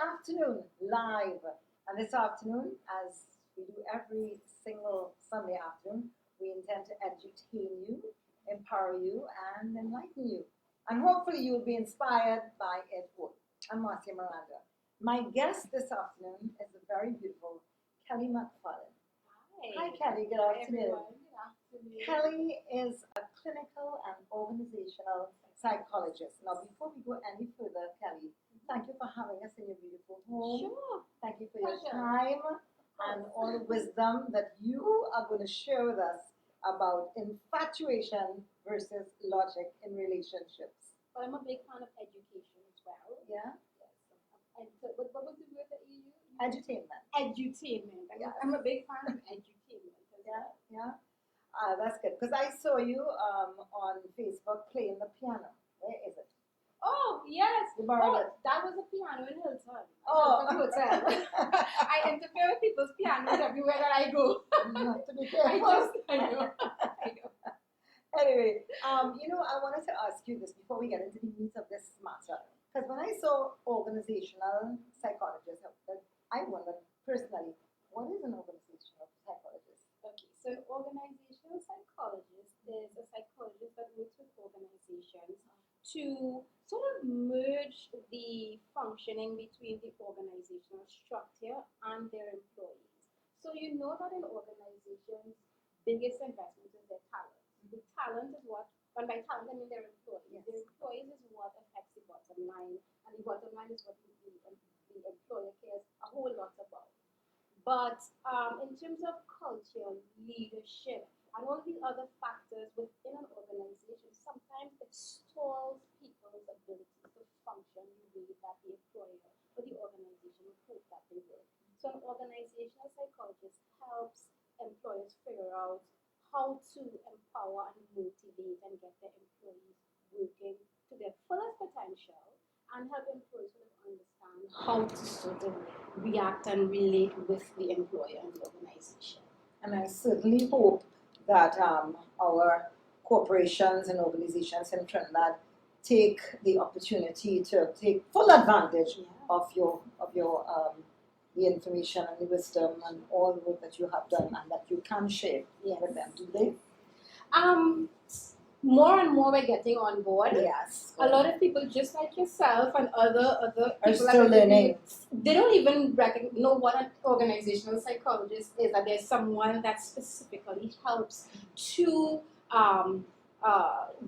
afternoon live. And this afternoon, as we do every single Sunday afternoon, we intend to entertain you, empower you, and enlighten you. And hopefully you'll be inspired by it all. I'm Marcia Miranda. My guest this afternoon is the very beautiful Kelly McFarlane. Hi Kelly, good afternoon. Good afternoon. Kelly is a clinical and organizational psychologist. Now, before we go any further, Kelly, thank you for having us in your beautiful home. Sure. Thank you for your Pleasure. time and all the wisdom that you are going to share with us about infatuation versus logic in relationships. But I'm a big fan of education as well. Yeah? Yes. And so, what was the word that you used? Edutainment. Edutainment. Yeah. I'm a big fan of edutainment as Yeah, well. yeah. That's good. Because I saw you on Facebook playing the piano. Where is it? Oh, yes. You borrowed it. That was a piano in Hilton. Oh. Hotel. I interfere with people's pianos everywhere that I go. You have to be I careful. know. Anyway, I wanted to ask you this before we get into the meat of this matter. Because when I saw organizational psychologist, I wondered personally, what is an organizational psychologist? Okay, so an organizational psychologist is a psychologist that works with organizations to sort of merge the functioning between the organizational structure and their employees. So you know that in organizations, biggest investment is their talent. The talent is what, and by talent I mean their employees. Yes. Their employees is what affects the bottom line, and the bottom line is what the employer cares a whole lot about. But in terms of culture, leadership, and all the other factors within an organization, sometimes it stalls people's ability to function the way that the employer or the organization would hope that they would. So an organizational psychologist helps employers figure out how to empower and motivate and get their employees working to their fullest potential and help employees sort of understand how to sort of react and relate with the employer and the organization. And I certainly hope that our corporations and organizations in Trinidad take the opportunity to take full advantage of your the information and the wisdom and all the work that you have done and that you can share with them. Do they? More and more we're getting on board. Yes. A lot of people, just like yourself and other Are people, still learning. They don't even know what an organizational psychologist is. That there's someone that specifically helps to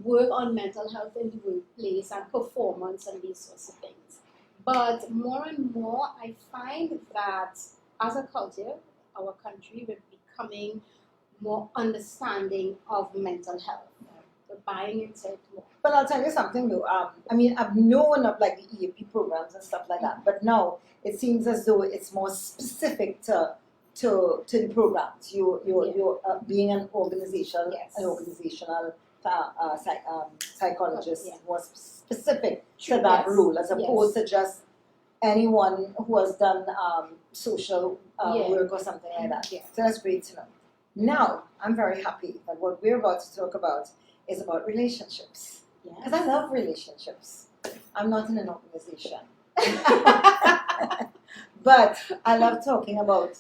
work on mental health in the workplace and performance and these sorts of things. But more and more, I find that as a culture, our country, we're becoming more understanding of mental health. We're buying into it more. But I'll tell you something though. I've known of like the EAP programs and stuff like that, but now it seems as though it's more specific to the programs. You're being an organizational psychologist was specific to that role, as opposed to just anyone who has done social work or something like that. Yeah. So that's great to know. Now, I'm very happy that what we're about to talk about is about relationships. Because I love relationships. I'm not in an organization. But I love talking about,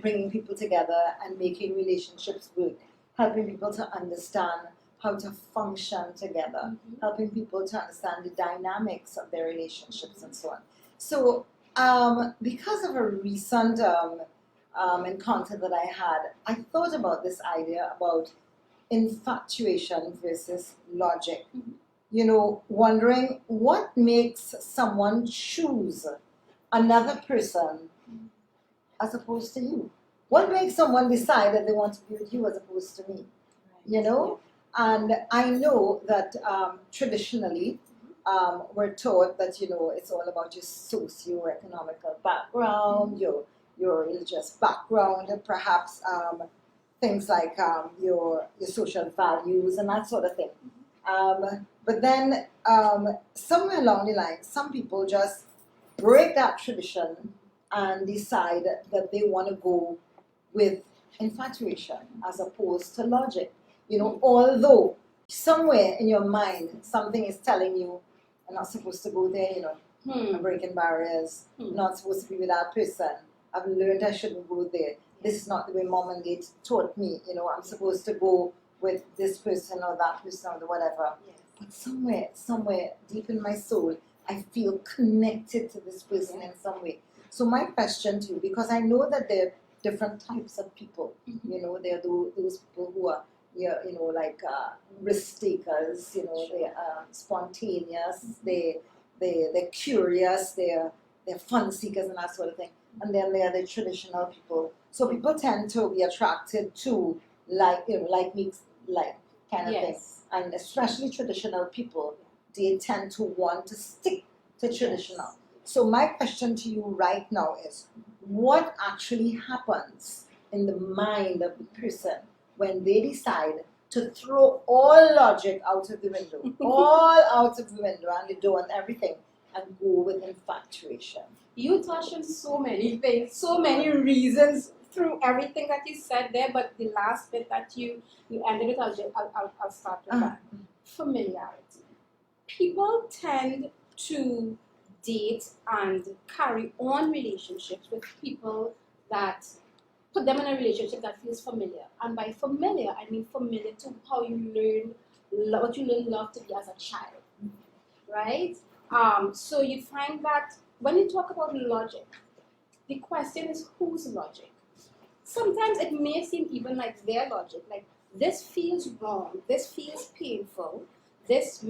bringing people together and making relationships work, helping people to understand how to function together, helping people to understand the dynamics of their relationships and so on. So, because of a recent encounter that I had, I thought about this idea about infatuation versus logic. Wondering what makes someone choose another person as opposed to you. What makes someone decide that they want to be with you as opposed to me? And I know that traditionally we're taught that it's all about your socio-economical background, your religious background, and perhaps things like your social values and that sort of thing. But then somewhere along the line, some people just break that tradition and decide that they want to go with infatuation as opposed to logic. Although somewhere in your mind something is telling you you're not supposed to go there, I'm breaking barriers. Not supposed to be with that person. I've learned I shouldn't go there. This is not the way mom and dad taught me. I'm supposed to go with this person or that person or whatever. Yes. But somewhere deep in my soul, I feel connected to this person in some way. So my question to you, because I know that there are different types of people. There are those people who are, like risk takers. They are spontaneous. They're curious. They're fun seekers and that sort of thing. And then there are the traditional people. So people tend to be attracted to like me, like kind of thing. And especially traditional people, they tend to want to stick to traditional. Yes. So my question to you right now is, what actually happens in the mind of the person when they decide to throw all logic out of the window, all out of the window, and the door and everything, and go with infatuation? You touched on so many things, so many reasons through everything that you said there, but the last bit that you ended it, I'll start with that. Familiarity. People tend to date and carry on relationships with people that put them in a relationship that feels familiar. And by familiar, I mean familiar to how you learn, what you learn love to be as a child, right? So you find that when you talk about logic, the question is whose logic? Sometimes it may seem even like their logic, like this feels wrong, this feels painful, this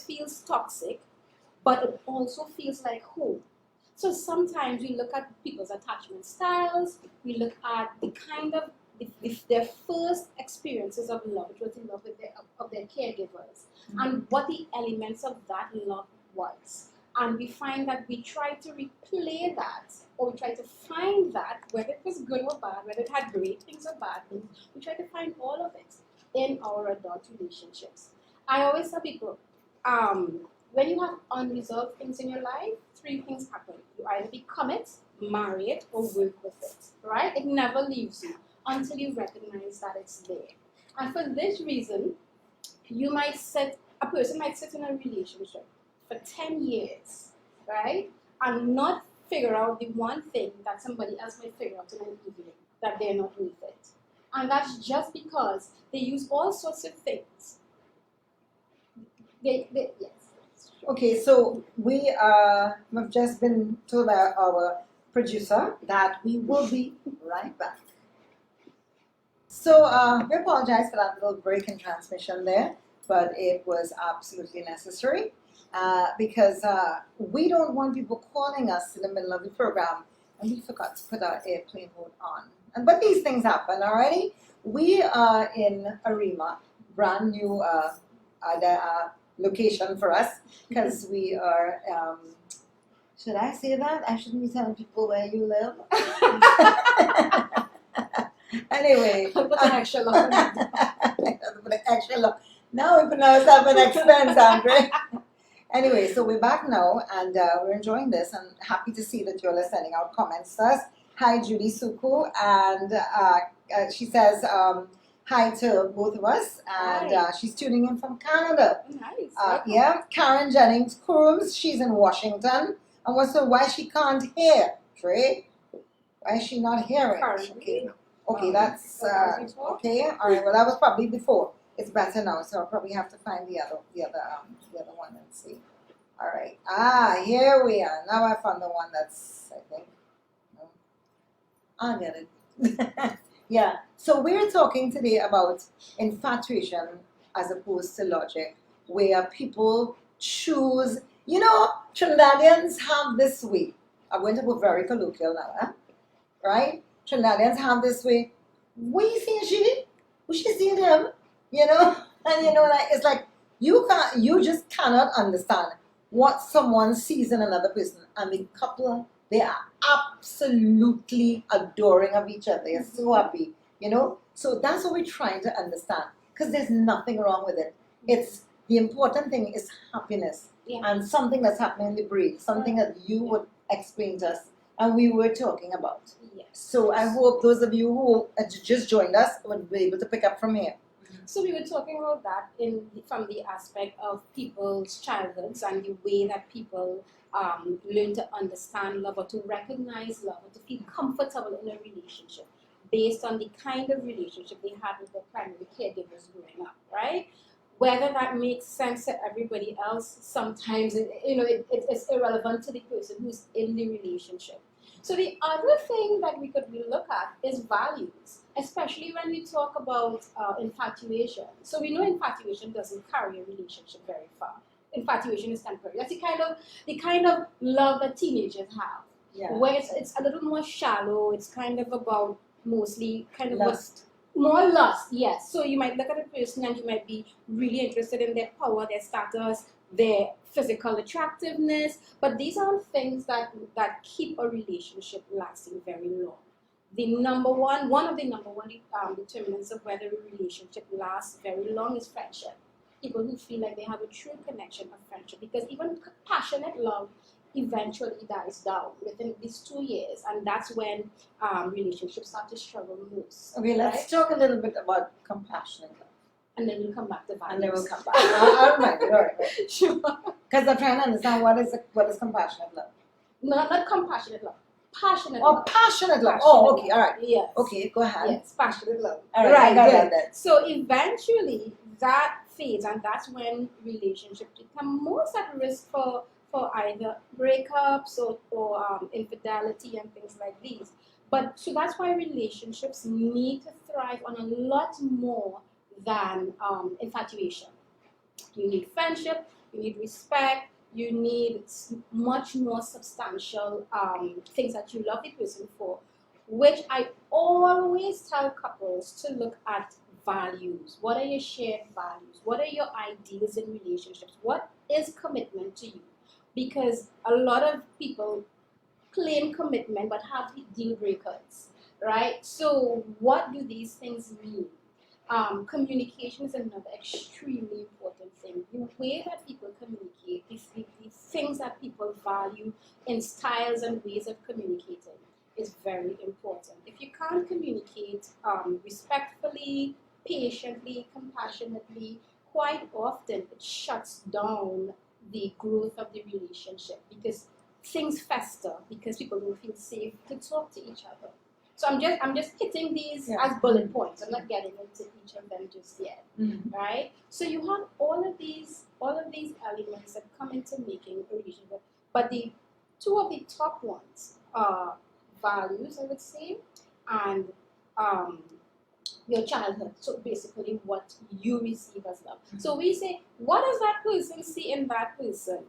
feels toxic, but it also feels like home. So sometimes we look at people's attachment styles, we look at the kind of their first experiences of love, which was in love with their caregivers, and what the elements of that love was. And we find that we try to replay that, or we try to find that, whether it was good or bad, whether it had great things or bad things, we try to find all of it in our adult relationships. I always tell people, when you have unresolved things in your life, 3 things happen. You either become it, marry it, or work with it, right? It never leaves you until you recognize that it's there. And for this reason, a person might sit in a relationship for 10 years, right? And not figure out the one thing that somebody else might figure out in an evening, that they're not with it. And that's just because they use all sorts of things. Yes. Okay, so we've just been told by our producer that we will be right back. So we apologize for that little break in transmission there, but it was absolutely necessary because we don't want people calling us in the middle of the program and we forgot to put our airplane mode on. But these things happen already. We are in Arima, brand new location for us because we are, should I say that? I shouldn't be telling people where you live. Anyway. Put an extra lock on Put an extra lock. Now we put ourselves an expense, Andre. Anyway, so we're back now and we're enjoying this and happy to see that you're sending out comments to us. Hi, Judy Suku, and she says hi to both of us, and she's tuning in from Canada. Nice. Yeah, Karen Jennings Coombs, she's in Washington, and wants to know why she can't hear. Trey, why is she not hearing? Okay, that's okay. All right. Well, that was probably before. It's better now, so I'll probably have to find the other one and see. All right. Here we are. Now I found the one that's, I think. No. I get it. Yeah. So we're talking today about infatuation as opposed to logic, where people choose. Trinidadians have this way. I'm going to go very colloquial now, right? Trinidadians have this way. We see them, and like it's like you just cannot understand what someone sees in another person, and the couple, they are absolutely adoring of each other. They're so happy, So that's what we're trying to understand, because there's nothing wrong with it. It's the important thing is happiness, and something that's happening in the brain, something that you would explain to us, and we were talking about. Yes. So I hope those of you who just joined us would be able to pick up from here. So we were talking about that from the aspect of people's childhoods and the way that people learn to understand love or to recognize love or to feel comfortable in a relationship based on the kind of relationship they had with their primary caregivers growing up, right? Whether that makes sense to everybody else, sometimes it's irrelevant to the person who's in the relationship. So the other thing that we could look at is values, especially when we talk about infatuation. So we know infatuation doesn't carry a relationship very far. Infatuation is temporary. That's the kind of love that teenagers have, where it's a little more shallow. It's kind of about mostly kind of lust. More lust, yes. So you might look at a person and you might be really interested in their power, their status, their physical attractiveness, but these aren't things that keep a relationship lasting very long. One of the number one determinants of whether a relationship lasts very long is friendship. People who feel like they have a true connection of friendship, because even passionate love eventually dies down within these 2 years, and that's when relationships start to struggle most. Okay, let's talk a little bit about compassionate love. And then we'll come back to values. And then we'll come back. All right. Sure. Because I'm trying to understand what is compassionate love. Not compassionate love. Passionate love. love. Passionate love. Passionate Okay, all right. Yes. Okay, go ahead. Yes, passionate love. All right, I got that. So eventually that fades, and that's when relationships become most at risk for either breakups or infidelity and things like these. But so that's why relationships need to thrive on a lot more than infatuation. You need friendship, you need respect, you need much more substantial things that you love the person for, which I always tell couples to look at values. What are your shared values? What are your ideals in relationships? What is commitment to you? Because a lot of people claim commitment but have deal breakers, right? So what do these things mean? Communication is another extremely important thing. The way that people communicate, the things that people value in styles and ways of communicating is very important. If you can't communicate respectfully, patiently, compassionately, quite often it shuts down the growth of the relationship, because things fester because people don't feel safe to talk to each other. So I'm just hitting these as bullet points. I'm not getting into each of them just yet, right? So you have all of these elements that come into making a relationship, but the two of the top ones are values, I would say, and your childhood. So basically what you receive as love. So we say, what does that person see in that person?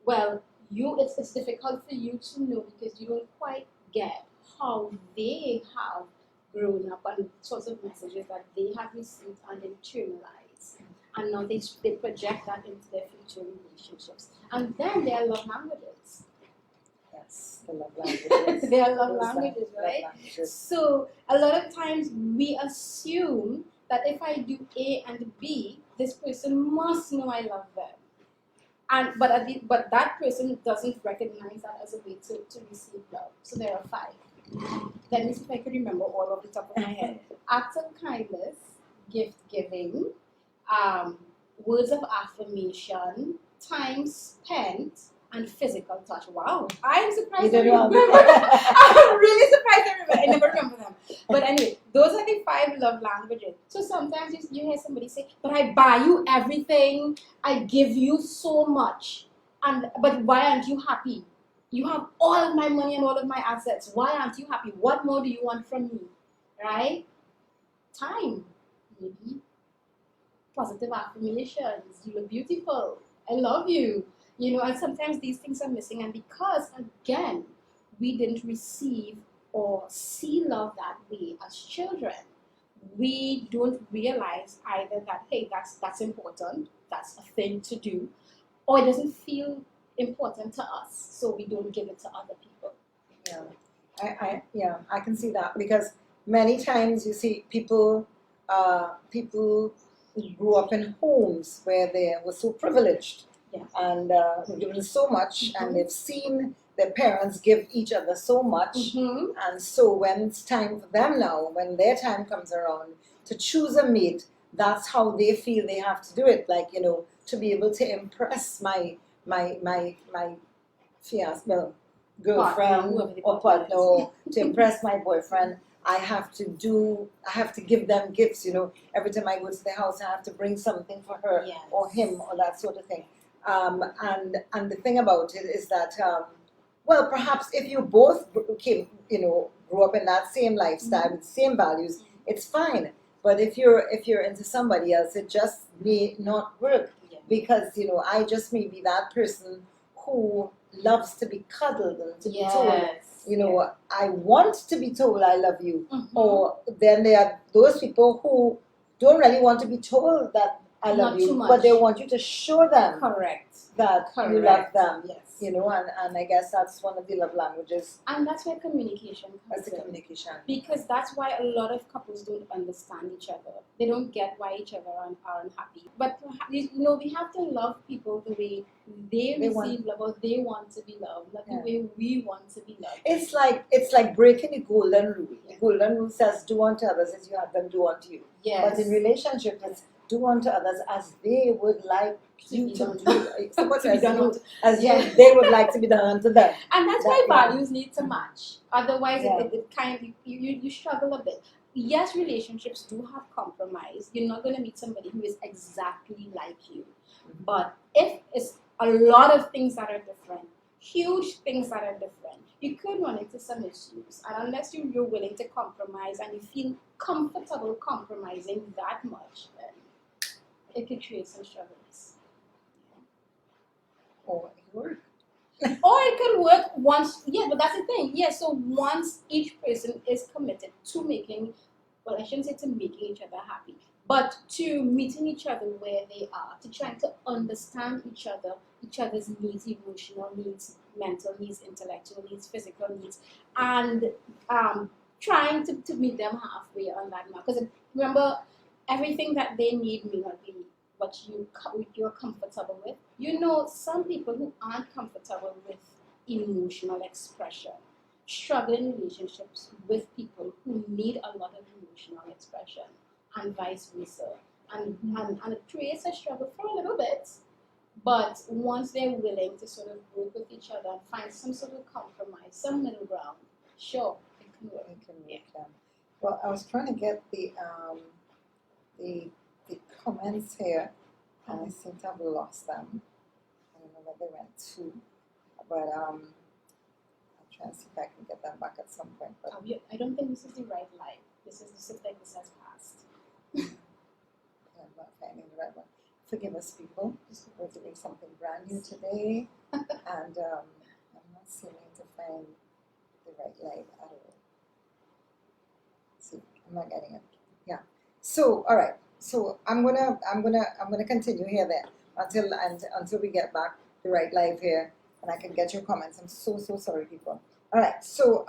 Well, it's difficult for you to know because you don't quite get how they have grown up and the sorts of messages that they have received and internalized. And now they project that into their future relationships. And then there are love languages. Yes, the love languages. They are love languages, right? So a lot of times we assume that if I do A and B, this person must know I love them. But that person doesn't recognize that as a way to receive love. So there are 5. Let me see if I can remember all off the top of my head. Acts of kindness, gift giving, words of affirmation, time spent, and physical touch. Wow, I'm surprised I remember. I'm really surprised I never remember them. But anyway, those are the 5 love languages. So sometimes you hear somebody say, but I buy you everything, I give you so much, but why aren't you happy? You have all of my money and all of my assets. Why aren't you happy? What more do you want from me? Right? Time, maybe. Positive affirmations. You look beautiful. I love you. And sometimes these things are missing. And because, again, we didn't receive or see love that way as children, we don't realize either that, hey, that's important, that's a thing to do, or it doesn't feel important to us, so we don't give it to other people. I can see that, because many times you see people grew up in homes where they were so privileged and were given so much, and they've seen their parents give each other so much, and so when it's time for them now, when their time comes around to choose a mate, that's how they feel they have to do it, like, to be able to impress my fiance, well, girlfriend or partner, or to impress my boyfriend, I have to give them gifts, every time I go to the house, I have to bring something for her or him or that sort of thing. And the thing about it is that, well, perhaps if you both grew up in that same lifestyle with same values, it's fine. But if you're into somebody else, it just may not work because I just may be that person who loves to be cuddled and to be told, I want to be told I love you. Or then there are those people who don't really want to be told that I love Not you, too much. but they want you to show them that you love them. Yes. And I guess that's one of the love languages. And that's where communication comes That's the in. communication. Because that's why a lot of couples don't understand each other. They don't get why each other are unhappy. But we have to love people the way they receive love, or they want to be loved, not the way we want to be loved. It's like breaking the golden rule. The golden rule says, do unto others as you have them do unto you. Yes. But in relationships, it's do unto others as they would like you to do. They would like to be done unto them. And that's why values need to match. Otherwise, it kind of you struggle a bit. Yes, relationships do have compromise. You're not going to meet somebody who is exactly like you. But if it's a lot of things that are different, huge things that are different, you could run into some issues. And unless you're willing to compromise and you feel comfortable compromising that much, then it could create some struggles. Or it could work. Or it could work once, but that's the thing. So once each person is committed to making, well, I shouldn't say to making each other happy, but to meeting each other where they are, to trying to understand each other's needs, emotional needs, mental needs, intellectual needs, physical needs, and trying to meet them halfway on that mark. Because remember, everything that they need may not be what you're comfortable with. Some people who aren't comfortable with emotional expression struggle in relationships with people who need a lot of emotional expression, and vice versa. And it creates a struggle for a little bit. But once they're willing to sort of work with each other and find some sort of compromise, some middle ground, sure, it can work. It can work. Well, I was trying to get the comments here, and I seem to have lost them. I don't know where they went to, but I'm trying to see if I can get them back at some point. But I don't think this is the right line. This is like this has passed. I'm not finding the right one. Forgive us, people. We're doing something brand new today, and I'm not seeming to find the right line at all. See, I'm not getting it. Yeah. So, all right. So I'm gonna continue here then until we get back the right live here, and I can get your comments. I'm so sorry, people. All right. So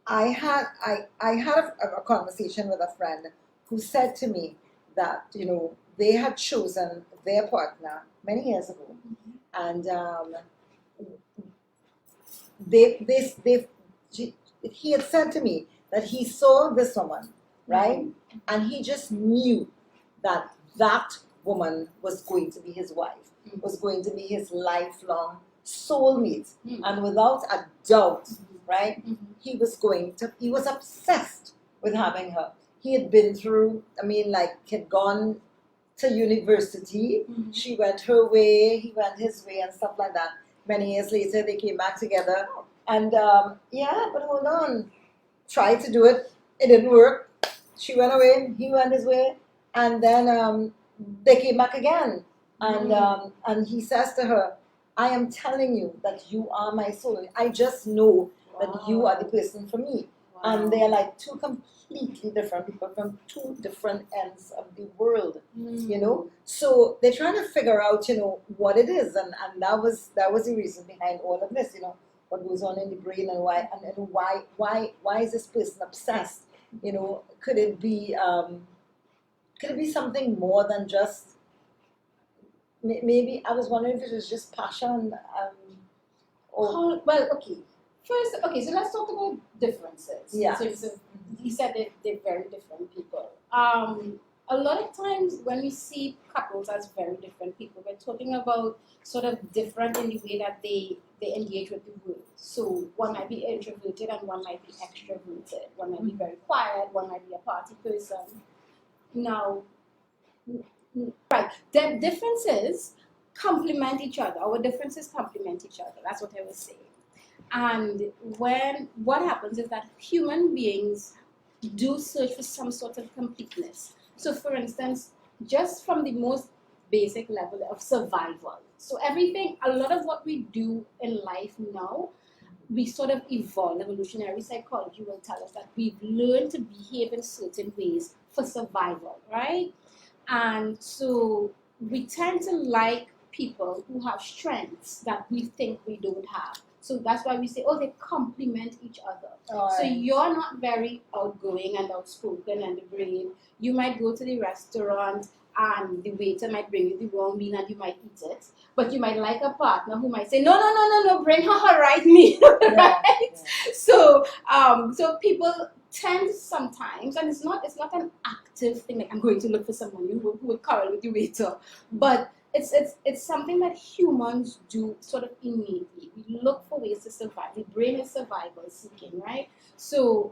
I had a conversation with a friend who said to me that they had chosen their partner many years ago, and he had said to me that he saw this woman, right? And he just knew that woman was going to be his wife, was going to be his lifelong soulmate. And without a doubt, right, he was obsessed with having her. He had been through, had gone to university. She went her way, he went his way, and stuff like that. Many years later, they came back together. And but hold on. Tried to do it. It didn't work. She went away, he went his way, and then they came back again. And he says to her, I am telling you that you are my soul. I just know that you are the person for me. And they're like two completely different people from two different ends of the world, So they're trying to figure out, what it is, and that was the reason behind all of this, what goes on in the brain and why is this person obsessed? Could it be something more than just? Maybe I was wondering if it was just passion. First, so let's talk about differences. Yeah. So he said they're very different people. a lot of times when we see couples as very different people, we're talking about sort of different in the way that they engage with the world. So one might be introverted and one might be extroverted. One might be very quiet, one might be a party person. Now, right, the differences complement each other. Our differences complement each other. That's what I was saying. And what happens is that human beings do search for some sort of completeness. So for instance, just from the most basic level of survival. So everything, a lot of what we do in life now, we sort of evolve. Evolutionary psychology will tell us that we've learned to behave in certain ways for survival, right? And so we tend to like people who have strengths that we think we don't have. So that's why we say, oh, they complement each other. So you're not very outgoing and outspoken and brave. You might go to the restaurant and the waiter might bring you the wrong meal and you might eat it. But you might like a partner who might say, no, bring her right meal, right? Yeah. So people tend sometimes, and it's not an active thing, like I'm going to look for someone who will quarrel with the waiter, but it's something that humans do sort of innately. We look for ways to survive. The brain is survival seeking, right? So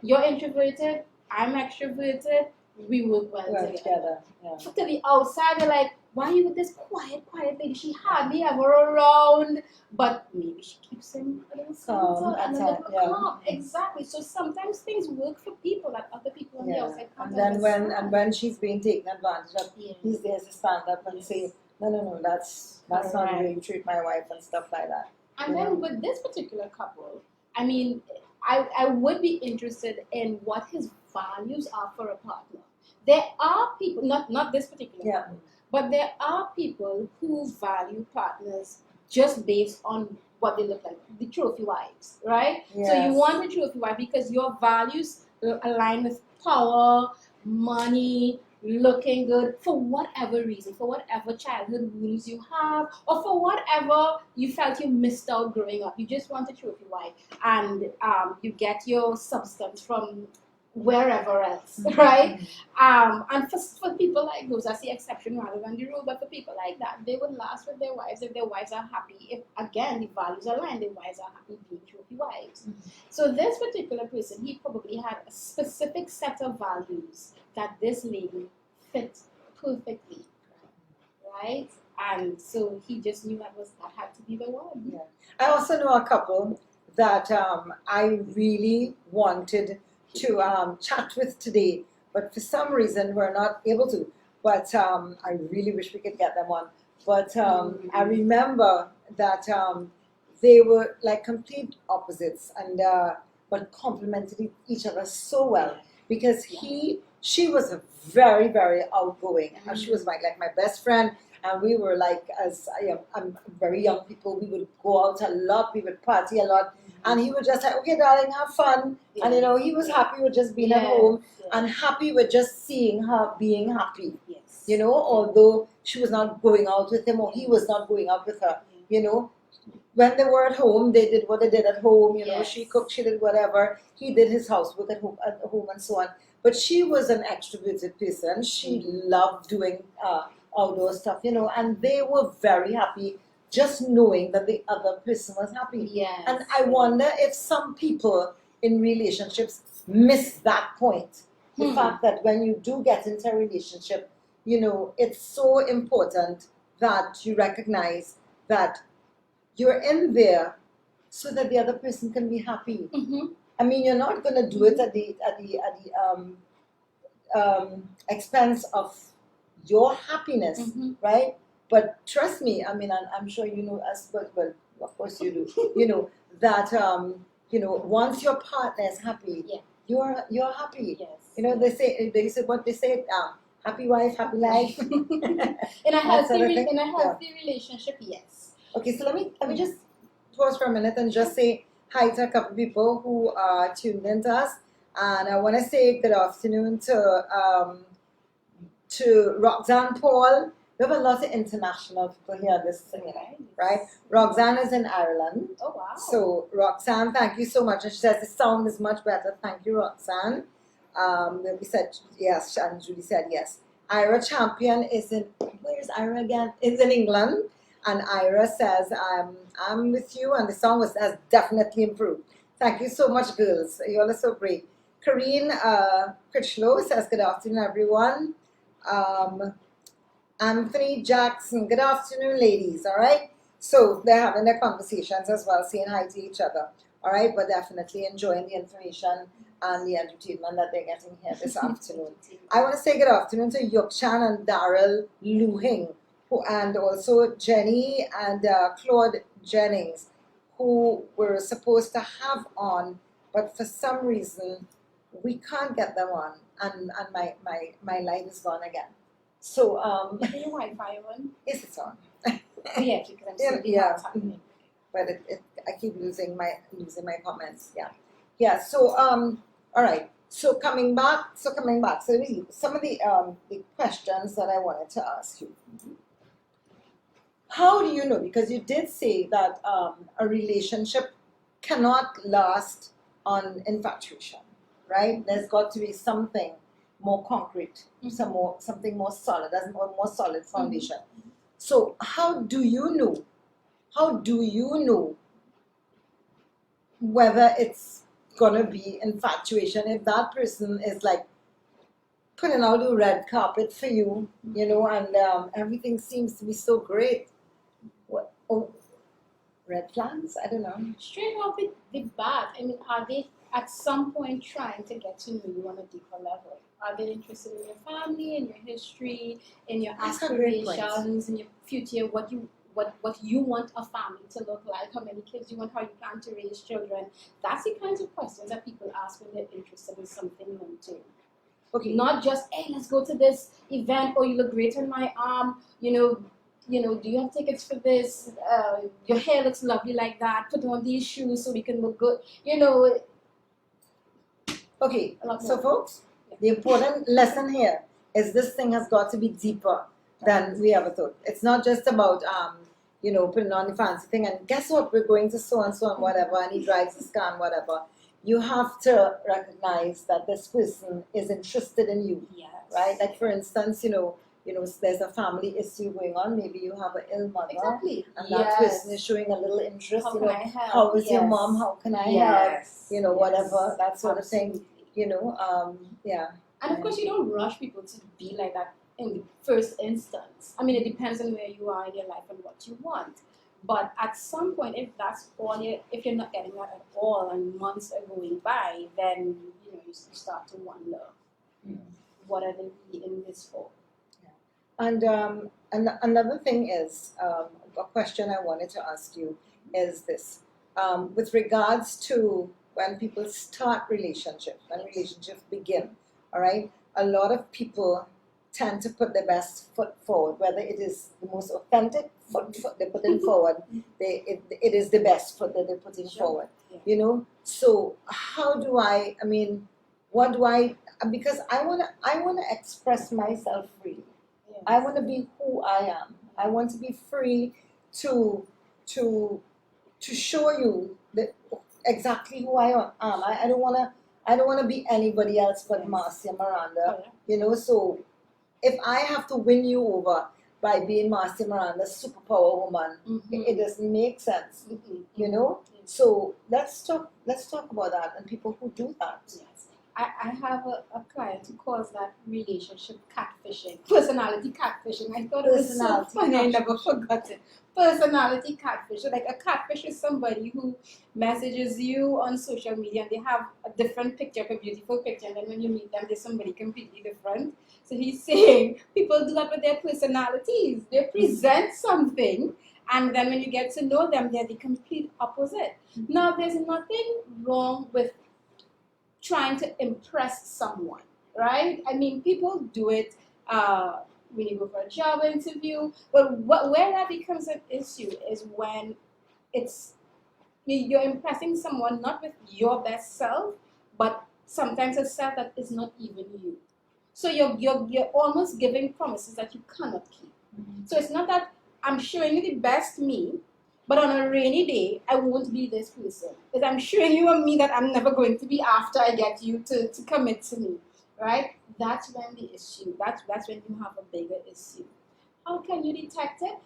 you're introverted, I'm extroverted, we work well together. Yeah. To the outside, they're like, why are you with this quiet lady? She hardly ever around, but maybe she keeps him a little calm and a little calm. Exactly. So sometimes things work for people that other people on the outside can't understand. And when she's being taken advantage of, he's there to stand up and say, no, that's not the way you treat my wife and stuff like that. And then with this particular couple, I mean, I would be interested in what his values are for a partner. There are people, not this particular couple, but there are people who value partners just based on what they look like, the trophy wives, right? Yes. So you want the trophy wife because your values align with power, money, looking good, for whatever reason, for whatever childhood wounds you have, or for whatever you felt you missed out growing up. You just want a trophy wife, and you get your substance from wherever else, right? And for people like those, that's the exception rather than the rule, but for people like that, they would last with their wives if their wives are happy. If, again, the values align, their wives are happy being trophy wives. So this particular person, he probably had a specific set of values that this lady fit perfectly, right? And so he just knew that had to be the one. Yeah. I also know a couple that I really wanted to chat with today, but for some reason we're not able to. But I really wish we could get them on. But I remember that they were like complete opposites, and but complemented each other so well, because she was very, very outgoing, and she was like my best friend. And we were like, as very young people, we would go out a lot, we would party a lot. And he would just say, okay, darling, have fun. Yeah. And, he was happy with just being at home and happy with just seeing her being happy. Yes. Although she was not going out with him or he was not going out with her. When they were at home, they did what they did at home. She cooked, she did whatever. He did his housework at home and so on. But she was an extroverted person. She loved doing outdoor stuff, and they were very happy just knowing that the other person was happy. Yes. And I wonder if some people in relationships miss that point. The fact that when you do get into a relationship, it's so important that you recognize that you're in there so that the other person can be happy. I mean, you're not going to do it at the expense of your happiness, right? But trust me, I mean, I'm sure you know as well, of course you do, that, once your partner is happy, you're happy. Yes. They say, happy wife, happy life. In a healthy relationship, yes. Okay, so let me just pause for a minute and just say hi to a couple of people who are tuned in to us. And I want to say good afternoon to Roxanne Paul. We have a lot of international people here this thing, right? Roxanne is in Ireland. Oh, wow. So, Roxanne, thank you so much. And she says the sound is much better. Thank you, Roxanne. We said yes, and Julie said yes. Ira Champion is in, where is Ira again? Is in England. And Ira says, I'm with you, and the song has definitely improved. Thank you so much, girls. You all are so brave. Kareen Critchlow says, good afternoon, everyone. Anthony Jackson, good afternoon, ladies, all right? So they're having their conversations as well, saying hi to each other, all right? But definitely enjoying the information and the entertainment that they're getting here this afternoon. I want to say good afternoon to Yukchan and Daryl Luhing, and also Jenny and Claude Jennings, who were supposed to have on, but for some reason, we can't get them on, and my light is gone again. So, Is your Wi-Fi on? yes, it's on. Yes, because I'm seeing Yeah. what's happening. But I keep losing my comments. Yeah. So all right. So coming back. So some of the questions that I wanted to ask you. How do you know? Because you did say that a relationship cannot last on infatuation, right? There's got to be something more concrete, something more solid, as more solid foundation. So how do you know? How do you know whether it's gonna be infatuation if that person is like putting out the red carpet for you, and everything seems to be so great? What? Oh, red flags? I don't know. Straight off the bat, I mean, are they at some point trying to get to know you on a deeper level? Are they interested in your family, in your history, in your That's a great point. aspirations, in your future, what you want a family to look like, how many kids you want, how you plan to raise children? That's the kinds of questions that people ask when they're interested in something long term. Okay. Not just, hey, let's go to this event, or you look great on my arm, do you have tickets for this? Your hair looks lovely like that. Put on these shoes so we can look good. Okay, so folks, the important lesson here is this thing has got to be deeper than we ever thought. It's not just about putting on the fancy thing and guess what, we're going to so and whatever, and he drives his car and whatever. You have to recognize that this person is interested in you. Yes. Right? Like for instance, there's a family issue going on. Maybe you have an ill mother, Exactly. and that person is showing a little interest. How can I help? How is your mom? How can I help? Whatever, that sort of thing. Yeah. And of course, you don't rush people to be like that in the first instance. I mean, it depends on where you are in your life and what you want. But at some point, if you're not getting that at all, and months are going by, then you start to wonder, what are they really in this for? And another thing is, a question I wanted to ask you is this. With regards to when people start relationships, when relationships begin, all right, a lot of people tend to put their best foot forward, whether it is the most authentic foot they're putting forward, it is the best foot that they're putting forward, So how do what do I, because I want to express myself freely. Yes. I want to be who I am. I want to be free to show you exactly who I am. I don't want to be anybody else but Marcia Miranda. So if I have to win you over by being Marcia Miranda, superpower woman, it doesn't make sense. So let's talk about that and people who do that. Yes. I have a client who calls that relationship catfishing, personality catfishing. I thought it was so funny, I never forgot it. Personality catfish. So like a catfish is somebody who messages you on social media and they have a different picture, a beautiful picture, and then when you meet them, they're somebody completely different. So he's saying people do that with their personalities. They present something, and then when you get to know them, they're the complete opposite. Now, there's nothing wrong with trying to impress someone, right? I mean, people do it when you go for a job interview, but where that becomes an issue is when you're impressing someone not with your best self, but sometimes a self that is not even you. So you're almost giving promises that you cannot keep. So it's not that I'm showing you the best me, But on a rainy day, I won't be this person. Because I'm showing you and me that I'm never going to be after I get you to commit to me. Right? That's when the issue, that's when you have a bigger issue. How can you detect it?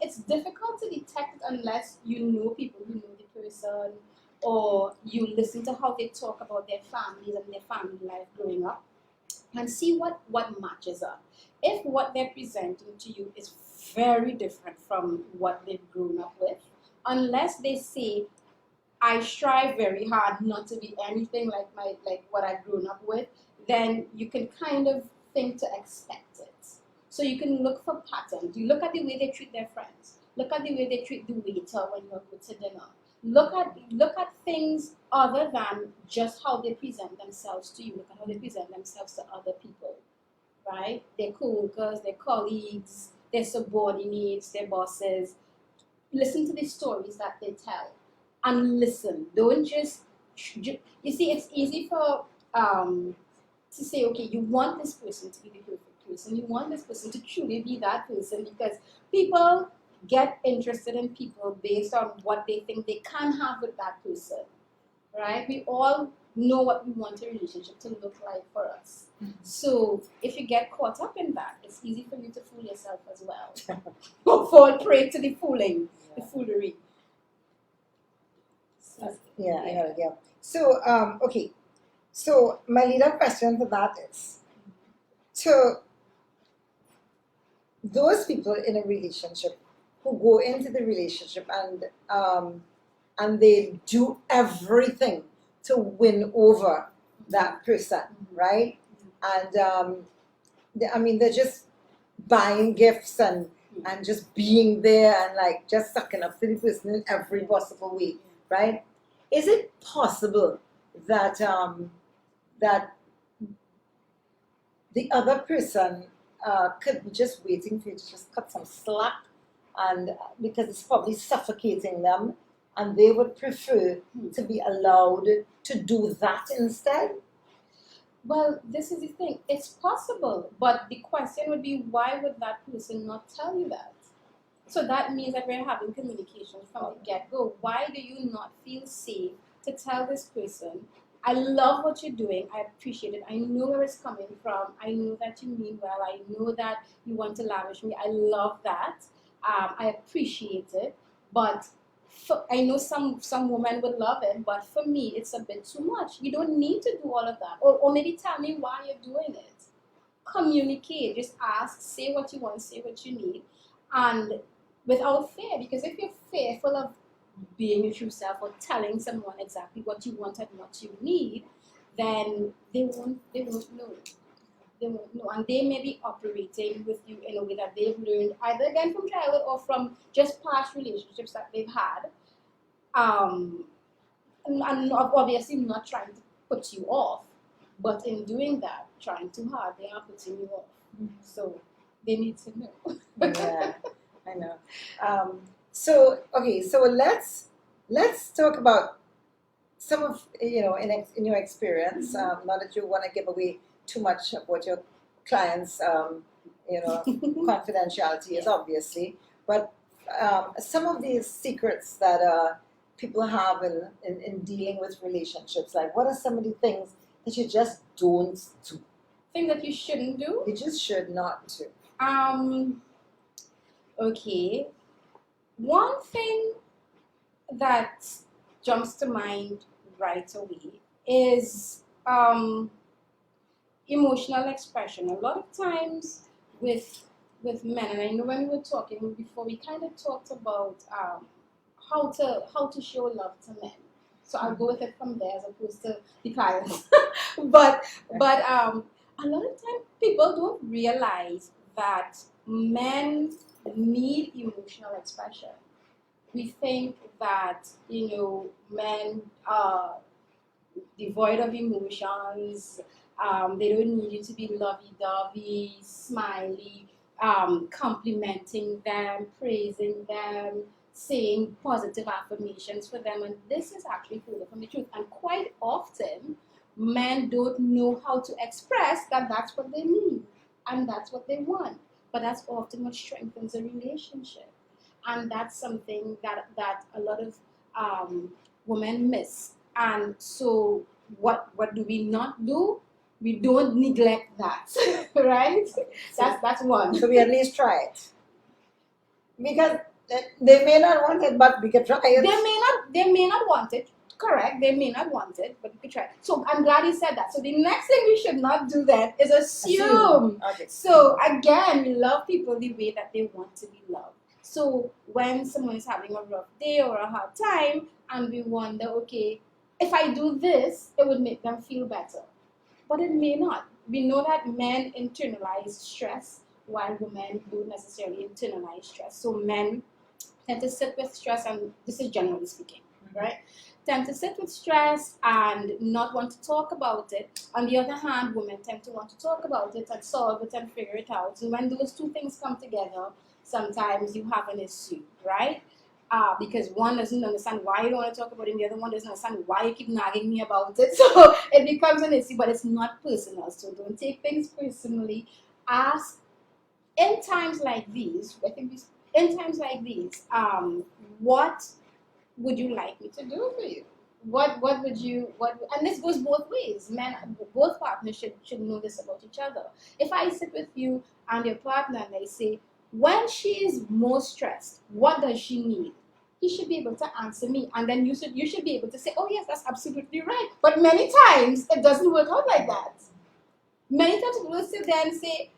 It's difficult to detect it unless you know people, you know the person, or you listen to how they talk about their families and their family life growing up, and see what matches up. If what they're presenting to you is very different from what they've grown up with, unless they say, I strive very hard not to be anything like what I've grown up with, then you can kind of think to expect it. So you can look for patterns. You look at the way they treat their friends. Look at the way they treat the waiter when you go to dinner. Look at things other than just how they present themselves to you. Look at how they present themselves to other people, right? Their co-workers, their colleagues, their subordinates, their bosses. Listen to the stories that they tell, and listen. Don't just you see. It's easy for to say, okay, you want this person to be the perfect person. You want this person to truly be that person, because people get interested in people based on what they think they can have with that person, right? We all know what we want a relationship to look like for us. So if you get caught up in that, it's easy for you to fool yourself as well. Or fall prey to the fooling, the foolery. Yeah, I got it. Yeah. So, okay. So my lead-up question for that is, to those people in a relationship who go into the relationship and they do everything to win over that person, right? And they're just buying gifts and just being there and like just sucking up to the person in every possible way, right? Is it possible that that the other person could be just waiting for you to just cut some slack, and because it's probably suffocating them, and they would prefer to be allowed to do that instead? Well, this is the thing. It's possible, but the question would be, why would that person not tell you that? So that means that we're having communication from the get-go. Why do you not feel safe to tell this person, I love what you're doing, I appreciate it, I know where it's coming from, I know that you mean well, I know that you want to lavish me, I love that, I appreciate it, but I know some women would love it, but for me, it's a bit too much. You don't need to do all of that. Or maybe tell me why you're doing it. Communicate. Just ask, say what you want, say what you need. And without fear, because if you're fearful of being your true self or telling someone exactly what you want and what you need, then they won't know. They won't know, and they may be operating with you in a way that they've learned either again from childhood or from just past relationships that they've had, and obviously not trying to put you off, but in doing that, trying too hard, they are putting you off. So they need to know. Yeah, I know. So okay, so let's talk about some of in your experience. Not that you want to give away too much of what your clients confidentiality is, obviously, but some of these secrets that people have in dealing with relationships, like what are some of the things that you just don't do? Thing that you shouldn't do? You just should not do. Okay. One thing that jumps to mind right away is emotional expression. A lot of times with men, and I know when we were talking before, we kind of talked about how to show love to men. So I'll go with it from there as opposed to the clients. but a lot of times people don't realize that men need emotional expression. We think that men are devoid of emotions. They don't need you to be lovey-dovey, smiley, complimenting them, praising them, saying positive affirmations for them. And this is actually further from the truth. And quite often, men don't know how to express that that's what they need and that's what they want. But that's often what strengthens a relationship. and that's something that a lot of women miss. And so, what do we not do? We don't neglect that, right? That's one. So we at least try it. Because they may not want it, but we can try it. They may not want it. Correct. They may not want it, but we could try. So I'm glad you said that. So the next thing we should not do then is assume. Okay. So again, we love people the way that they want to be loved. So when someone is having a rough day or a hard time, and we wonder, okay, if I do this, it would make them feel better. But it may not. We know that men internalize stress while women don't necessarily internalize stress. So men tend to sit with stress, and this is generally speaking, right? Tend to sit with stress and not want to talk about it. On the other hand, women tend to want to talk about it and solve it and figure it out. And when those two things come together, sometimes you have an issue, right? Because one doesn't understand why you don't want to talk about it, and the other one doesn't understand why you keep nagging me about it. So it becomes an issue, but it's not personal. So don't take things personally. Ask in times like these. In times like these, what would you like me to do for you? What would you and this goes both ways. Both partners should know this about each other. If I sit with you and your partner and they say, when she is most stressed, what does she need? He should be able to answer me, and then you should be able to say, oh yes, that's absolutely right. But many times it doesn't work out like that. Many times people will sit there and say,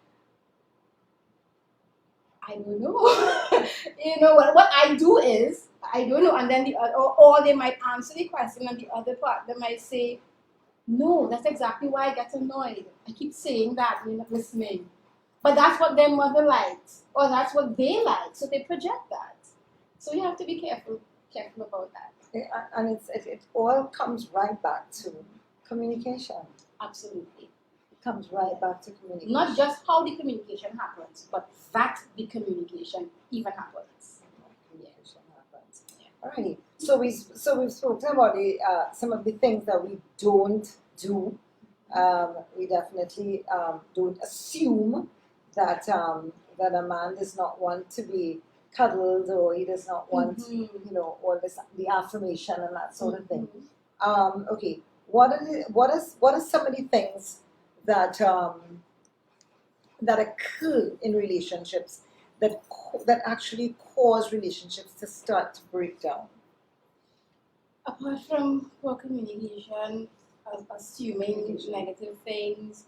I don't know. What I do is, I don't know. And then or they might answer the question, and the other part, they might say, no, that's exactly why I get annoyed. I keep saying that, you're not listening. But that's what their mother likes, or that's what they like, so they project that. So you have to be careful about that. And it all comes right back to communication. Absolutely. Comes right back to communication. Not just how the communication happens, but that the communication even happens. Communication happens. Yeah. Alrighty. So we've spoken about some of the things that we don't do. We definitely don't assume that that a man does not want to be cuddled, or he does not want all this, the affirmation and that sort of thing. Okay. What are some of the things that that occur in relationships that actually cause relationships to start to break down? Apart from poor communication, assuming negative things,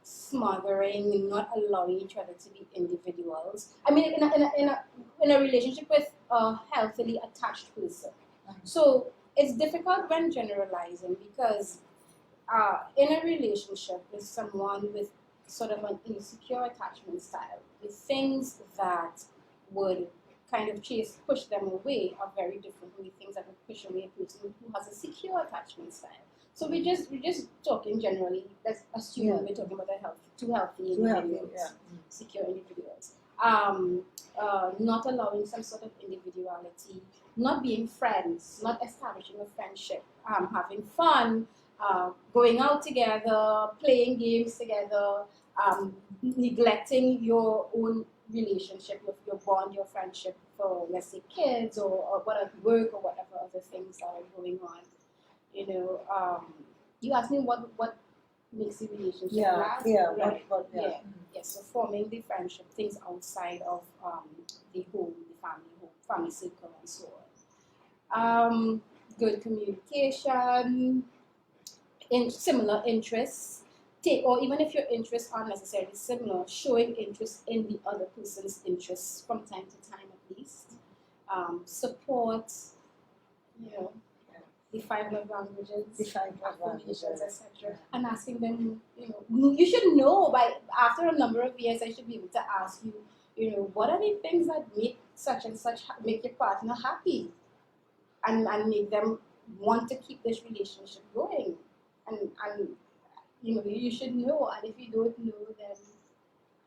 smothering, not allowing each other to be individuals. I mean, in a relationship with a healthily attached person. So it's difficult when generalizing, because in a relationship with someone with sort of an insecure attachment style, the things that would kind of push them away are very different from the things that would push away a person who has a secure attachment style. So we're just talking generally. Let's assume we're talking about two healthy individuals, secure individuals. Not allowing some sort of individuality, not being friends, not establishing a friendship, having fun, going out together, playing games together, neglecting your own relationship, your bond, your friendship for, let's say, kids or whatever, work or whatever other things that are going on. You asked me what makes the relationship last. Right. Yes. So forming the friendship, things outside of the home, the family circle, and so on. Good communication, in similar interests. Or even if your interests aren't necessarily similar, showing interest in the other person's interests from time to time at least. Support, the 5 love languages, affirmations, etc. And asking them, you should know after a number of years, I should be able to ask you, what are the things that make such and such, make your partner happy, and make them want to keep this relationship going, and you should know, and if you don't know, then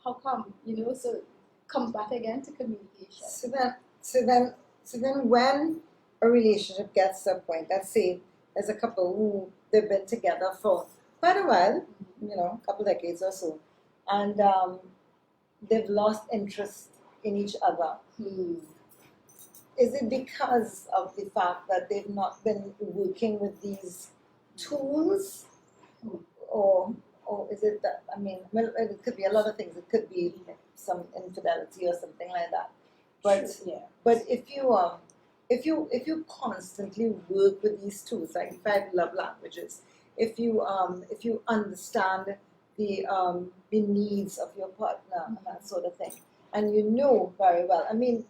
how come, so it comes back again to communication. So then when a relationship gets to a point, let's say there's a couple who they've been together for quite a while, a couple decades or so, and they've lost interest in each other. Is it because of the fact that they've not been working with these tools, or is it that, I mean, well, it could be a lot of things. It could be some infidelity or something like that. But but if you constantly work with these tools, like the 5 love languages, if you understand the needs of your partner and that sort of thing, and you know very well, I mean,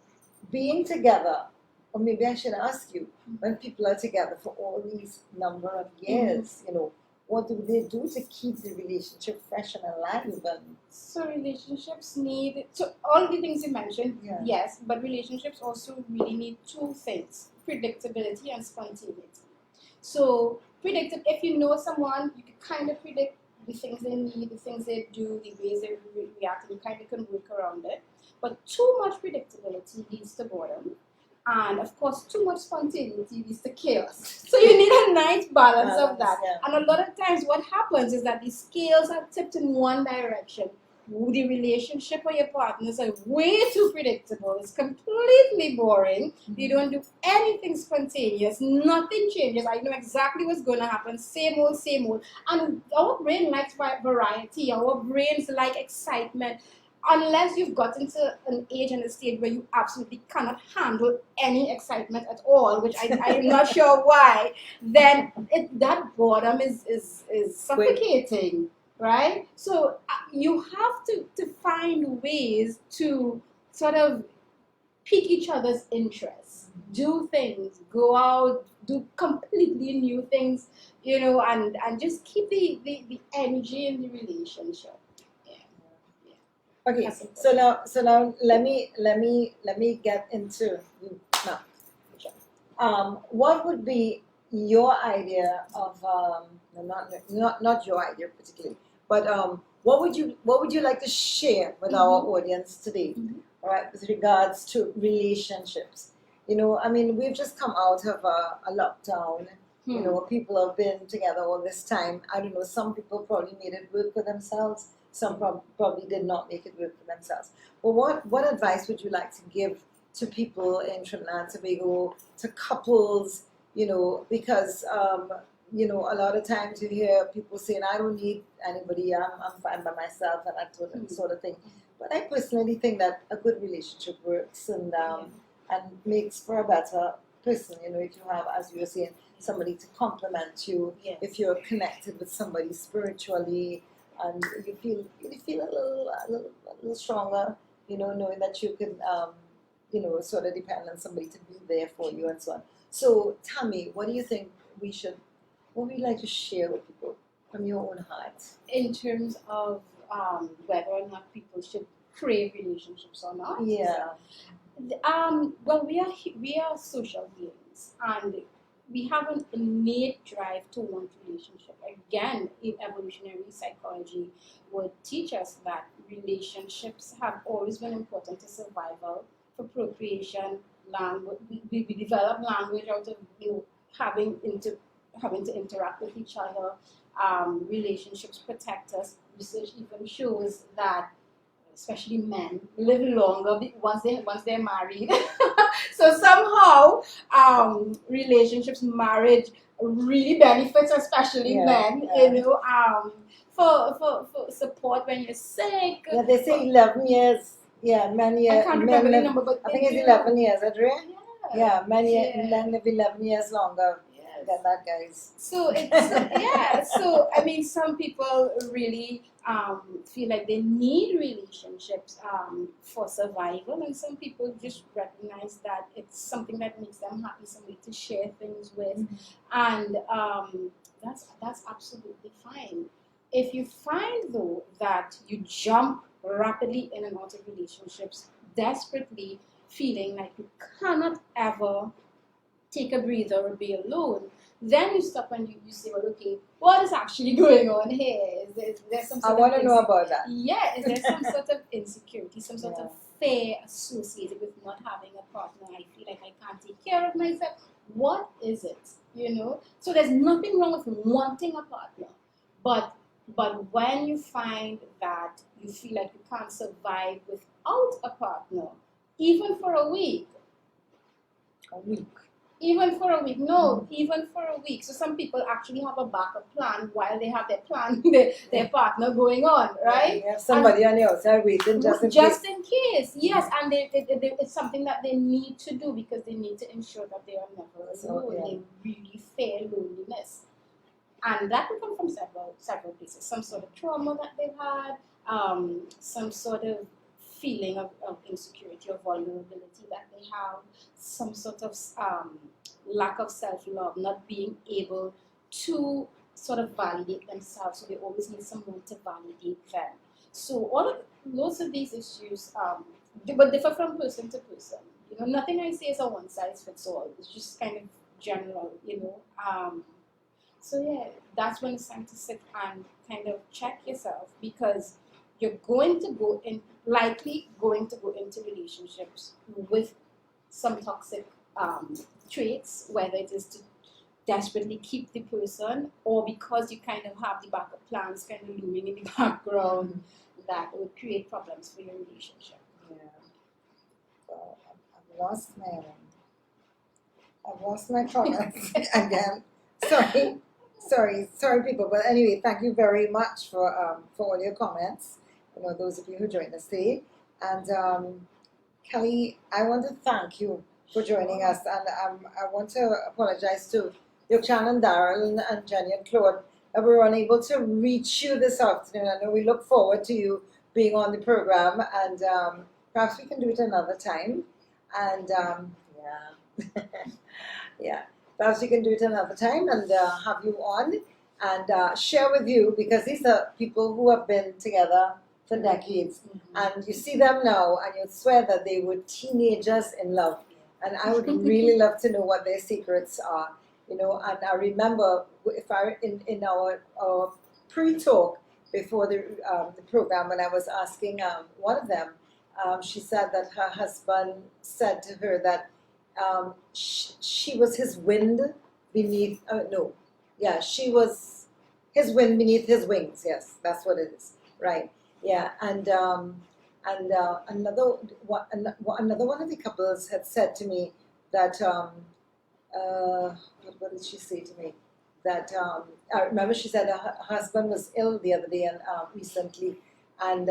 being together, or maybe I should ask you, when people are together for all these number of years, you know, what do they do to keep the relationship fresh and alive? And So relationships need, so all the things you mentioned, yes, but relationships also really need 2 things: predictability and spontaneity. So if you know someone, you can kind of predict the things they need, the things they do, the ways they react, and you kind of can work around it. But too much predictability leads to boredom. And of course, too much spontaneity leads to chaos. So you need a nice balance of that. Yeah. And a lot of times what happens is that the scales are tipped in one direction. The relationship or your partners are way too predictable. It's completely boring. You don't do anything spontaneous. Nothing changes. I know exactly what's going to happen. Same old, same old. And our brain likes variety. Our brains like excitement. Unless you've gotten to an age and a stage where you absolutely cannot handle any excitement at all, which I'm not sure why, then that boredom is suffocating, right? So you have to find ways to sort of pique each other's interests, do things, go out, do completely new things, you know, and just keep the energy in the relationship. okay, so now let me get into now. What would be your idea of not your idea particularly, but what would you like to share with our audience today? All right, with regards to relationships. You know, I mean, we've just come out of a lockdown. You know, people have been together all this time. I don't know, some people probably made it work for themselves. Some probably did not make it work for themselves. But what advice would you like to give to people in Trinidad and Tobago, to couples, you know, because, you know, a lot of times you hear people saying, I don't need anybody, I'm fine by myself, and that sort of thing. But I personally think that a good relationship works and makes for a better person, you know, if you have, as you were saying, somebody to complement you, if you're connected with somebody spiritually, and you feel a little stronger, you know, knowing that you can, you know, sort of depend on somebody to be there for you and so on. So, Tammy, what do you think what would you like to share with people from your own heart? In terms of whether or not people should crave relationships or not? Yeah. Well, we are social beings, and we have an innate drive to want relationship. Again, in evolutionary psychology would teach us that relationships have always been important to survival, for procreation, language. We develop language out of having to interact with each other. Relationships protect us. Research even shows that especially men live longer once they're married. So somehow relationships, marriage really benefits especially men, you know, for support when you're sick. Yeah, they say 11 years. Yeah, many I can't remember the number, but I think it's 11 years, Adria? Yeah, men live 11 years longer than that, guys. So it's so I mean, some people really feel like they need relationships for survival, and some people just recognize that it's something that makes them happy, somebody to share things with, and that's absolutely fine. If you find though that you jump rapidly in and out of relationships, desperately feeling like you cannot ever take a breather or be alone, then you stop and you say, well, okay, what is actually going on here? Is there some sort I want to know about that. Yeah, is there some sort of insecurity, some sort of fear associated with not having a partner? I feel like I can't take care of myself. What is it? You know? So there's nothing wrong with wanting a partner, but But when you find that you feel like you can't survive without a partner, even for a week, even for a week, no, even for a week. So some people actually have a backup plan while they have their plan, their partner going on, right? You have somebody on the outside waiting just in case. Yes, and it's something that they need to do because they need to ensure that they are never alone. They really fear loneliness. And that can come from several places. Some sort of trauma that they've had, some sort of feeling of insecurity or vulnerability that they have, some sort of lack of self-love, not being able to sort of validate themselves, so they always need someone to validate them. So lots of these issues but differ from person to person. Nothing I say is a one size fits all. It's just kind of general, So yeah, that's when it's time to sit and kind of check yourself, because you're likely going to go into relationships with some toxic traits, whether it is to desperately keep the person or because you kind of have the backup plans kind of looming in the background that would create problems for your relationship. Yeah. So I've lost my comments again. Sorry, people. But anyway, thank you very much for all your comments. Those of you who joined us today. And Kelly, I want to thank you for joining us, and I want to apologize to Yokshan and Darrell and Jenny and Claude that we were unable to reach you this afternoon. I know we look forward to you being on the program, and perhaps we can do it another time. And yeah, perhaps we can do it another time and have you on and share with you, because these are people who have been together for decades, and you see them now and you swear that they were teenagers in love, and I would really love to know what their secrets are, and I remember in our pre-talk before the program, when I was asking one of them, she said that her husband said to her that she was his wind beneath, she was his wind beneath his wings. Yes, that's what it is, right? Yeah, and another one of the couples had said to me that what did she say to me? That I remember she said her husband was ill the other day and recently, and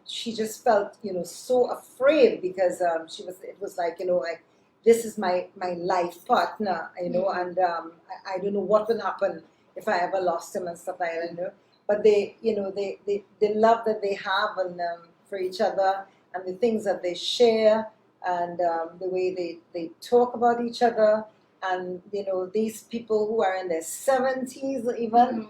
she just felt so afraid because it was like like, this is my life partner, and I don't know what will happen if I ever lost him and stuff like that, But they, the love that they have and for each other, and the things that they share, and the way they talk about each other, and these people who are in their 70s even,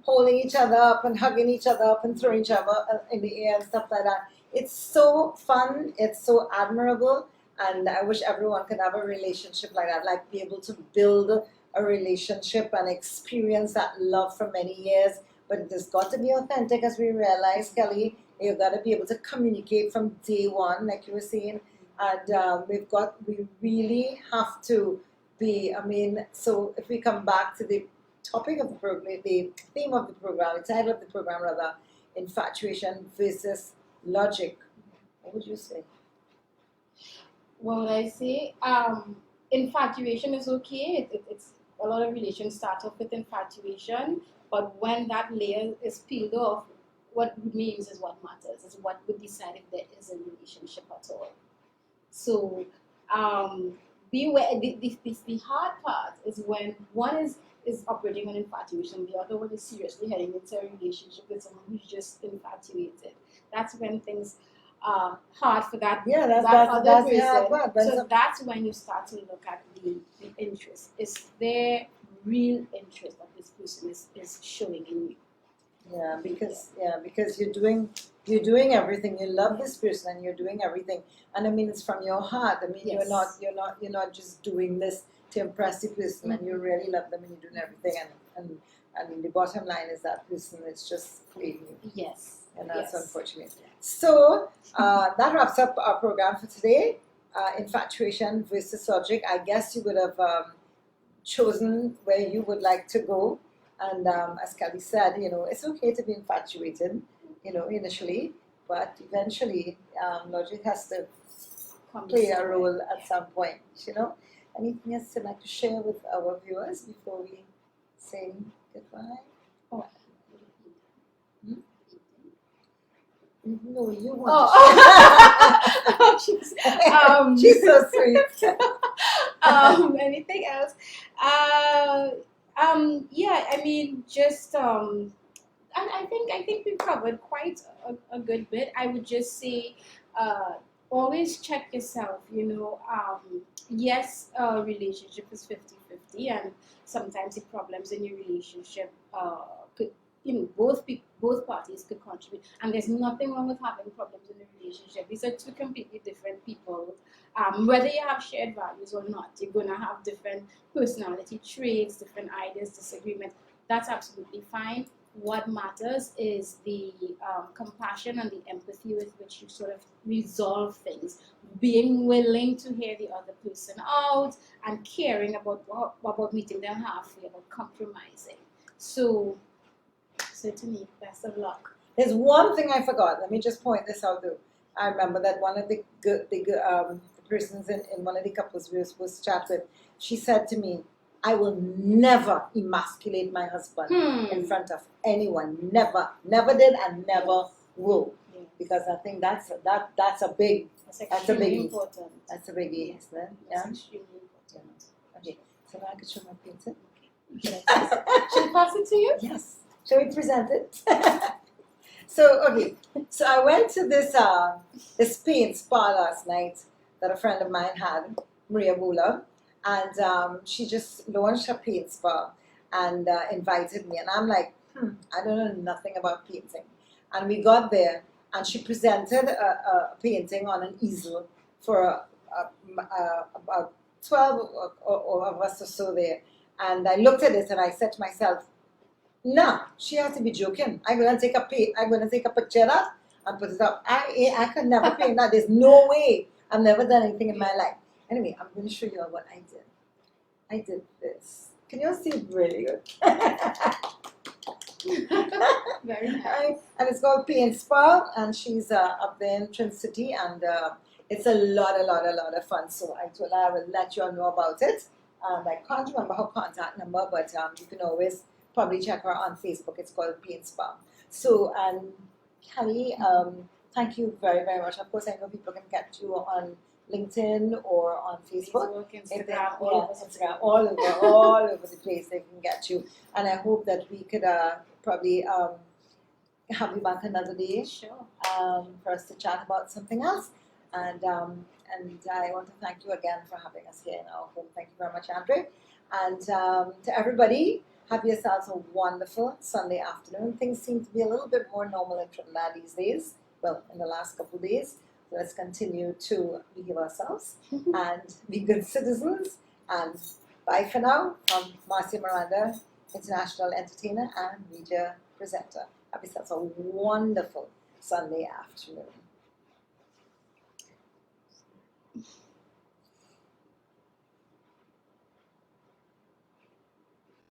holding each other up and hugging each other up and throwing each other in the air and stuff like that. It's so fun. It's so admirable. And I wish everyone could have a relationship like that, like be able to build a relationship and experience that love for many years. But it has got to be authentic, as we realized, Kelly. You've got to be able to communicate from day one, like you were saying. And we really have to be, so if we come back to the topic of the program, the theme of the program, the title of the program rather, infatuation versus logic, what would you say? What would I say? Infatuation is okay. It's a lot of relations start off with infatuation, but when that layer is peeled off, what remains is what matters. Is what would decide if there is a relationship at all. So, beware. The hard part is when one is operating on infatuation, the other one is seriously heading into a relationship with someone who's just infatuated. That's when things hard for that other person. So that's when you start to look at the interest. Is there real interest that this person is showing in you? Yeah, because you're doing everything. You love this person and you're doing everything. And it's from your heart. Yes. You're not just doing this to impress the person, and you really love them and you're doing everything, and the bottom line is that person is just fleeing you. Yes. And that's unfortunate. So that wraps up our program for today. Infatuation versus logic. I guess you would have chosen where you would like to go. And as Kelly said, it's okay to be infatuated, initially, but eventually logic has to play a role at some point, Anything else you'd like to share with our viewers before we say goodbye? Oh. No, you want to share. She's so sweet. Anything else? Yeah, I mean, just I think we've covered quite a good bit. I would just say, always check yourself. Yes, relationship is 50-50, and sometimes the problems in your relationship could, both parties could contribute. And there's nothing wrong with having problems in a relationship. These are two completely different people. Whether you have shared values or not, you're going to have different personality traits, different ideas, disagreements. That's absolutely fine. What matters is the compassion and the empathy with which you sort of resolve things, being willing to hear the other person out and caring about meeting them halfway, about compromising. So to me, best of luck. There's one thing I forgot. Let me just point this out though. I remember that one of the persons in one of the couples we were supposed to chat with, she said to me, I will never emasculate my husband in front of anyone. Never. Never did and never will. Yeah. Because I think that's a big, That's a biggie. Important. That's a biggie, isn't it? Yeah. That's extremely important. Okay. So now I can show my painting. Should I pass it to you? Yes. Shall we present it? So I went to this paint spa last night that a friend of mine had, Maria, and she just launched her paint spa and invited me, and I'm like, I don't know nothing about painting. And we got there, and she presented a painting on an easel for about 12 of us or so there, and I looked at it and I said to myself, nah, she has to be joking. I'm gonna take a picture of that and put it up. I could never paint that. There's no way. I've never done anything in my life. Anyway, I'm gonna show you what I did. I did this. Can you all see it really good? Very nice. And it's called Paint Spa, and she's up there in Trin City, and it's a lot of fun. So I told her I will let you all know about it. I can't remember her contact number, but you can always probably check her on Facebook. It's called Paint Spa. So, Kelly, thank you very, very much. Of course, I know people can catch you on LinkedIn or on Facebook. Instagram, all over the place they can get you. And I hope that we could probably have you back another day. Sure. For us to chat about something else. And I want to thank you again for having us here in our home. Thank you very much, Andre. And to everybody, have yourselves a wonderful Sunday afternoon. Things seem to be a little bit more normal in Trinidad these days. Well, in the last couple of days. So let's continue to behave ourselves and be good citizens. And bye for now from Marcia, Miranda, international entertainer and media presenter. Have yourselves a wonderful Sunday afternoon.